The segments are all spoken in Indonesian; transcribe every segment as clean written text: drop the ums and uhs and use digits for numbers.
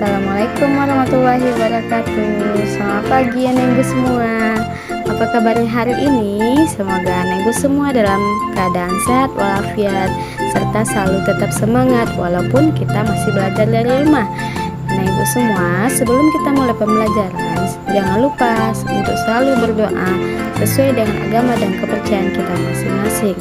Assalamualaikum warahmatullahi wabarakatuh. Selamat pagi Anenggu semua. Apa kabarnya hari ini? Semoga Anenggu semua dalam keadaan sehat walafiat serta selalu tetap semangat walaupun kita masih belajar dari rumah. Anenggu semua, sebelum kita mulai pembelajaran, jangan lupa untuk selalu berdoa sesuai dengan agama dan kepercayaan kita masing-masing.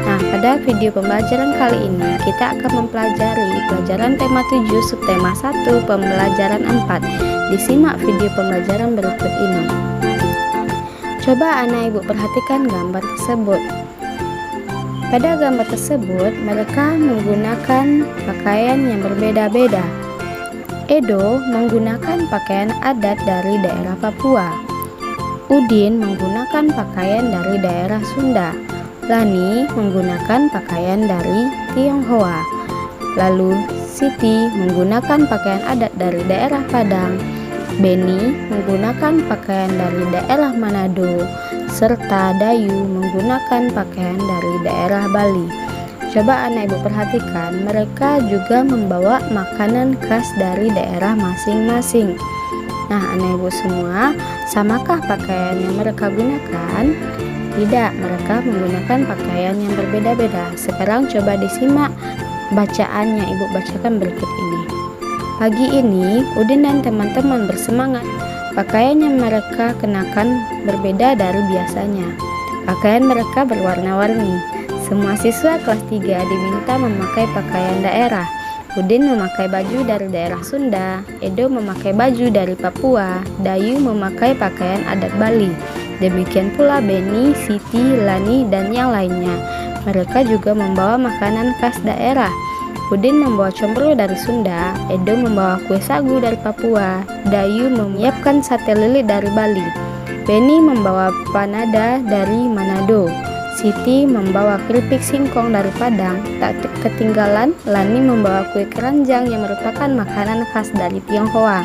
Nah, pada video pembelajaran kali ini kita akan mempelajari pelajaran tema 7 subtema 1 pembelajaran 4. Disimak video pembelajaran berikut ini. Coba anak ibu perhatikan gambar tersebut. Pada gambar tersebut mereka menggunakan pakaian yang berbeda-beda. Edo menggunakan pakaian adat dari daerah Papua. Udin menggunakan pakaian dari daerah Sunda. Lani menggunakan pakaian dari Tionghoa. Lalu Siti menggunakan pakaian adat dari daerah Padang. Beni menggunakan pakaian dari daerah Manado, serta Dayu menggunakan pakaian dari daerah Bali. Coba anak ibu perhatikan, mereka juga membawa makanan khas dari daerah masing-masing. Nah, anak ibu semua, samakah pakaian yang mereka gunakan? Tidak, mereka menggunakan pakaian yang berbeda-beda. Sekarang coba disimak bacaan yang ibu bacakan berikut ini. Pagi ini, Udin dan teman-teman bersemangat. Pakaian yang mereka kenakan berbeda dari biasanya. Pakaian mereka berwarna-warni. Semua siswa kelas 3 diminta memakai pakaian daerah. Udin memakai baju dari daerah Sunda, Edo memakai baju dari Papua, Dayu memakai pakaian adat Bali. Demikian pula Beni, Siti, Lani, dan yang lainnya. Mereka juga membawa makanan khas daerah. Udin membawa combro dari Sunda, Edo membawa kue sagu dari Papua, Dayu menyiapkan sate lilit dari Bali, Beni membawa panada dari Manado, Siti membawa keripik singkong dari Padang. Tak ketinggalan, Lani membawa kue keranjang yang merupakan makanan khas dari Tionghoa.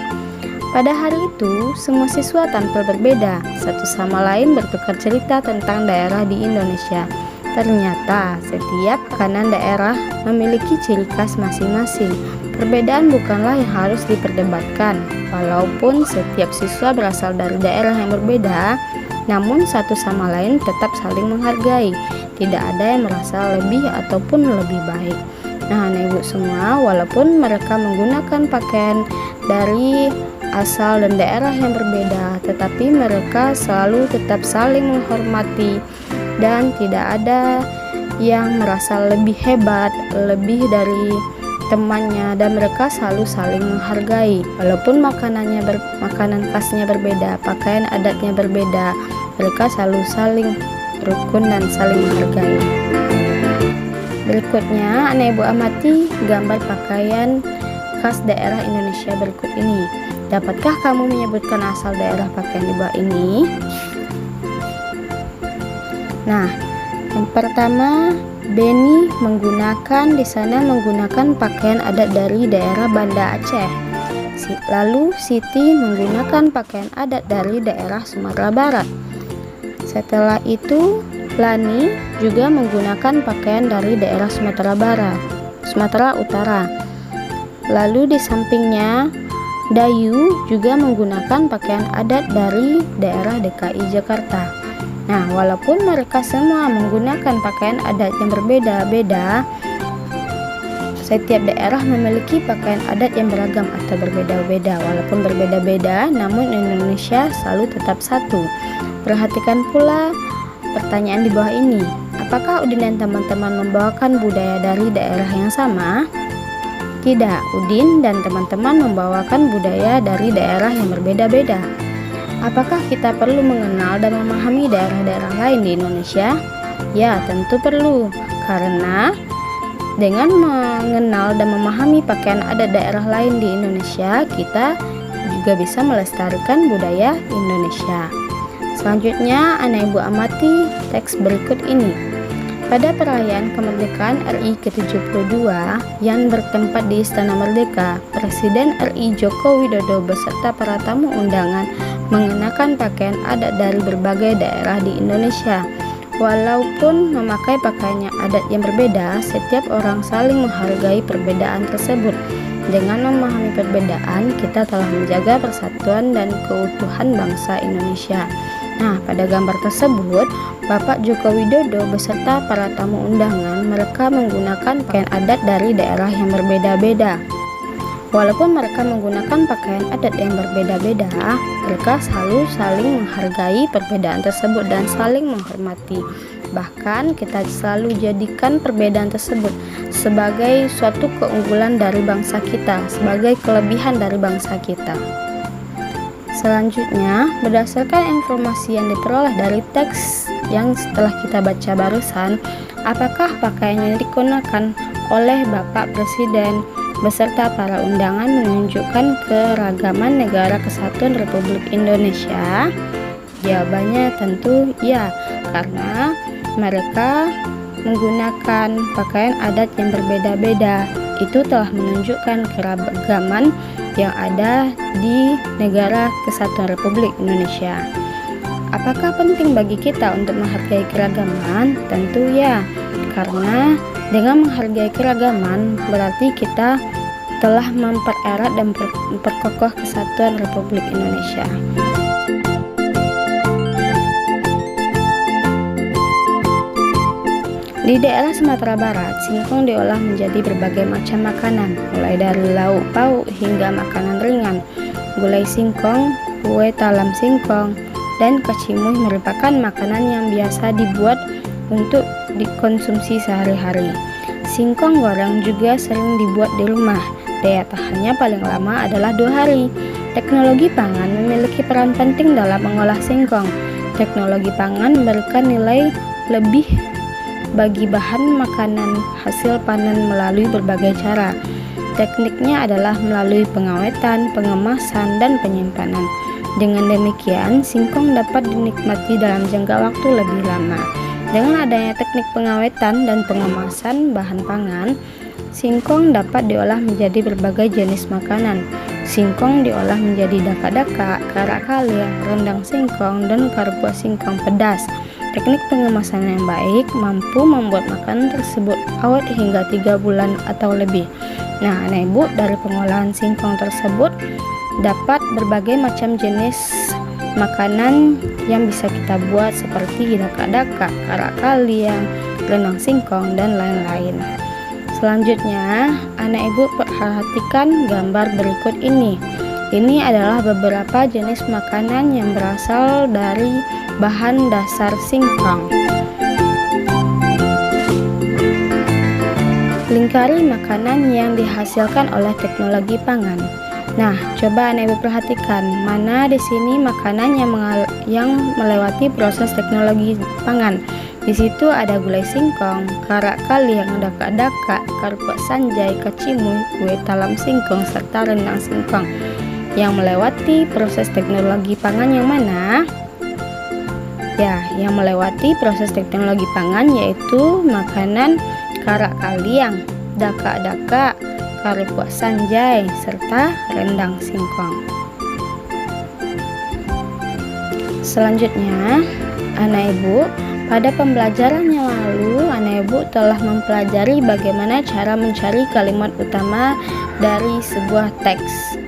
Pada hari itu, semua siswa tampil berbeda, satu sama lain bertukar cerita tentang daerah di Indonesia. Ternyata, setiap makanan daerah memiliki ciri khas masing-masing. Perbedaan bukanlah yang harus diperdebatkan. Walaupun setiap siswa berasal dari daerah yang berbeda, namun satu sama lain tetap saling menghargai. Tidak ada yang merasa lebih ataupun lebih baik. Nah, anak ibu semua, walaupun mereka menggunakan pakaian dari asal dan daerah yang berbeda, tetapi mereka selalu tetap saling menghormati dan tidak ada yang merasa lebih hebat, lebih dari temannya, dan mereka selalu saling menghargai. Walaupun makanan khasnya berbeda, pakaian adatnya berbeda, mereka selalu saling rukun dan saling menghargai. Berikutnya, anak ibu amati gambar pakaian khas daerah Indonesia berikut ini. Dapatkah kamu menyebutkan asal daerah pakaian di bawah ini? Nah, yang pertama, Beni di sana menggunakan pakaian adat dari daerah Banda Aceh. Lalu Siti menggunakan pakaian adat dari daerah Sumatera Barat. Setelah itu, Lani juga menggunakan pakaian dari daerah Sumatera Utara. Lalu di sampingnya, Dayu juga menggunakan pakaian adat dari daerah DKI Jakarta. Nah, walaupun mereka semua menggunakan pakaian adat yang berbeda-beda, setiap daerah memiliki pakaian adat yang beragam atau berbeda-beda. Walaupun berbeda-beda, namun Indonesia selalu tetap satu. Perhatikan pula pertanyaan di bawah ini. Apakah Udin dan teman-teman membawakan budaya dari daerah yang sama? Tidak, Udin dan teman-teman membawakan budaya dari daerah yang berbeda-beda. Apakah kita perlu mengenal dan memahami daerah-daerah lain di Indonesia? Ya, tentu perlu. Karena dengan mengenal dan memahami pakaian adat daerah lain di Indonesia, kita juga bisa melestarikan budaya Indonesia. Selanjutnya, anak ibu amati teks berikut ini. Pada perayaan kemerdekaan RI ke-72 yang bertempat di Istana Merdeka, Presiden RI Joko Widodo beserta para tamu undangan mengenakan pakaian adat dari berbagai daerah di Indonesia. Walaupun memakai pakaian adat yang berbeda, setiap orang saling menghargai perbedaan tersebut. Dengan memahami perbedaan, kita telah menjaga persatuan dan keutuhan bangsa Indonesia. Nah, pada gambar tersebut, Bapak Joko Widodo beserta para tamu undangan, mereka menggunakan pakaian adat dari daerah yang berbeda-beda. Walaupun mereka menggunakan pakaian adat yang berbeda-beda, mereka selalu saling menghargai perbedaan tersebut dan saling menghormati. Bahkan kita selalu jadikan perbedaan tersebut sebagai suatu keunggulan dari bangsa kita, sebagai kelebihan dari bangsa kita. Selanjutnya, berdasarkan informasi yang diperoleh dari teks yang setelah kita baca barusan, apakah pakaian yang digunakan oleh Bapak Presiden beserta para undangan menunjukkan keragaman Negara Kesatuan Republik Indonesia? Jawabannya tentu ya, karena mereka menggunakan pakaian adat yang berbeda-beda. Itu telah menunjukkan keragaman yang ada di Negara Kesatuan Republik Indonesia. Apakah penting bagi kita untuk menghargai keragaman? Tentu ya, karena dengan menghargai keragaman berarti kita telah mempererat dan memperkokoh kesatuan Republik Indonesia. Di daerah Sumatera Barat, singkong diolah menjadi berbagai macam makanan, mulai dari lauk pauk hingga makanan ringan. Gulai singkong, kue talam singkong, dan kecimuh merupakan makanan yang biasa dibuat untuk dikonsumsi sehari-hari. Singkong goreng juga sering dibuat di rumah. Daya tahannya paling lama adalah 2 hari. Teknologi pangan memiliki peran penting dalam mengolah singkong. Teknologi pangan memberikan nilai lebih bagi bahan makanan hasil panen melalui berbagai cara. Tekniknya adalah melalui pengawetan, pengemasan, dan penyimpanan. Dengan demikian, singkong dapat dinikmati dalam jangka waktu lebih lama. Dengan adanya teknik pengawetan dan pengemasan bahan pangan, singkong dapat diolah menjadi berbagai jenis makanan. Singkong diolah menjadi daka-daka, karak kalir, rendang singkong, dan karpua singkong pedas. Teknik pengemasan yang baik mampu membuat makanan tersebut awet hingga 3 bulan atau lebih. Nah, Ibu, dari pengolahan singkong tersebut dapat berbagai macam jenis makanan yang bisa kita buat seperti daka-daka, karak kalir, rendang singkong, dan lain-lain. Selanjutnya, anak ibu perhatikan gambar berikut ini. Ini adalah beberapa jenis makanan yang berasal dari bahan dasar singkong. Lingkari makanan yang dihasilkan oleh teknologi pangan. Nah, coba anak ibu perhatikan mana di sini makanan yang melewati proses teknologi pangan. Di situ ada gulai singkong, karak kalir, daka-daka, karpua sanjay, kecimuy, kue talam singkong, serta rendang singkong. Yang melewati proses teknologi pangan yang mana? Ya, yang melewati proses teknologi pangan yaitu makanan karak kalir, daka-daka, karpua sanjay, serta rendang singkong. Selanjutnya, anak ibu, pada pembelajaran yang lalu, anak ibu telah mempelajari bagaimana cara mencari kalimat utama dari sebuah teks.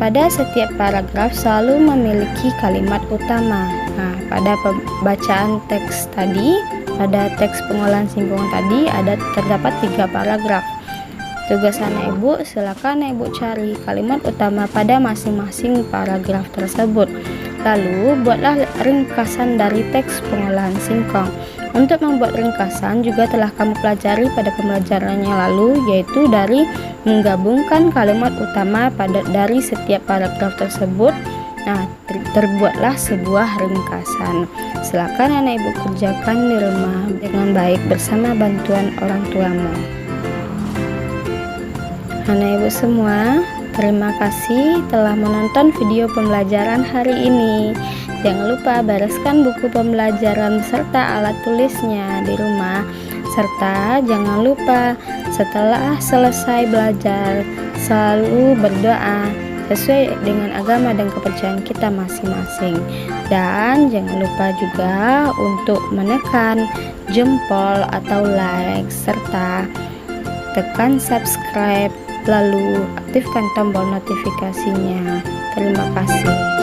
Pada setiap paragraf selalu memiliki kalimat utama. Nah, pada pembacaan teks tadi, pada teks pengolahan singkong tadi terdapat 3 paragraf. Tugas anak ibu, silakan anak ibu cari kalimat utama pada masing-masing paragraf tersebut. Lalu buatlah ringkasan dari teks pengolahan singkong. Untuk membuat ringkasan juga telah kamu pelajari pada pembelajaran yang lalu, yaitu dari menggabungkan kalimat utama dari setiap paragraf tersebut. Nah, terbuatlah sebuah ringkasan. Silakan anak ibu kerjakan di rumah dengan baik bersama bantuan orang tuamu. Anak ibu semua, terima kasih telah menonton video pembelajaran hari ini. Jangan lupa bereskan buku pembelajaran serta alat tulisnya di rumah. Serta jangan lupa setelah selesai belajar selalu berdoa sesuai dengan agama dan kepercayaan kita masing-masing. Dan jangan lupa juga untuk menekan jempol atau like serta tekan subscribe lalu aktifkan tombol notifikasinya. Terima kasih.